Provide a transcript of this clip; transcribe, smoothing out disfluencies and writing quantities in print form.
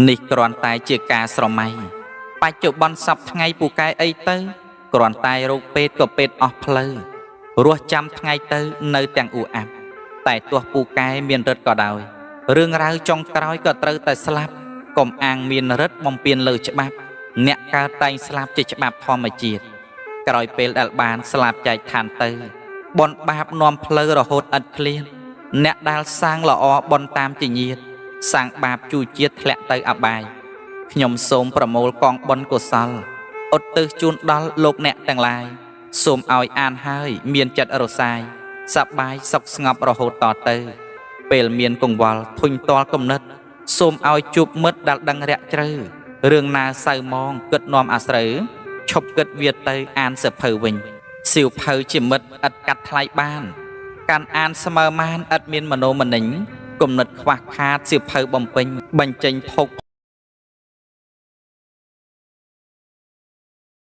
នេះគ្រាន់តែជាការស្រមៃបច្ចុប្បន្នសប្តាហ៍ថ្ងៃពូកែអីទៅគ្រាន់តែរោគពេទ្យក៏ពេទ្យអស់ផ្លូវរស់ចាំថ្ងៃទៅនៅទាំងអ៊ូអាប់តែទោះពូកែមានរិទ្ធក៏ដោយរឿងរ៉ាវចុងក្រោយក៏ត្រូវតែស្លាប់កុំអាងមានរិទ្ធបំពេញលើច្បាប់អ្នកកើតតែងស្លាប់ជាច្បាប់ធម្មជាតិក្រោយពេលដែលបានស្លាប់ចែកឋានទៅបនបាបនាំផ្លូវរហូតឥតឃ្លានអ្នកដែលសាងល្អបនតាមជាញាតសាងបាបជួជាតិធ្លាក់ទៅអបាយខ្ញុំសូមប្រមូលកងបុណ្យកុសលឧទ្ទិសជូនដល់លោកអ្នកទាំងឡាយសូមឲ្យអានហើយមានចិត្តរសាយសប្បាយសុខស្ងប់រហូតតទៅពេលមានកង្វល់ធុញតល់គំនិតសូមឲ្យជួបមិត្តដែលដឹងរាក់ជ្រៅរឿងណាសៅមងគិតនាំអាស្រូវឈប់គិតវាទៅអានសភៅវិញសៀវភៅជាមិត្តឥតកាត់ថ្លៃបានកាន់អានស្មើម៉ានឥតមានមនោមនិញគំនិតខ្វះខាតសៀវភៅបំពេញបញ្ចេញភោគ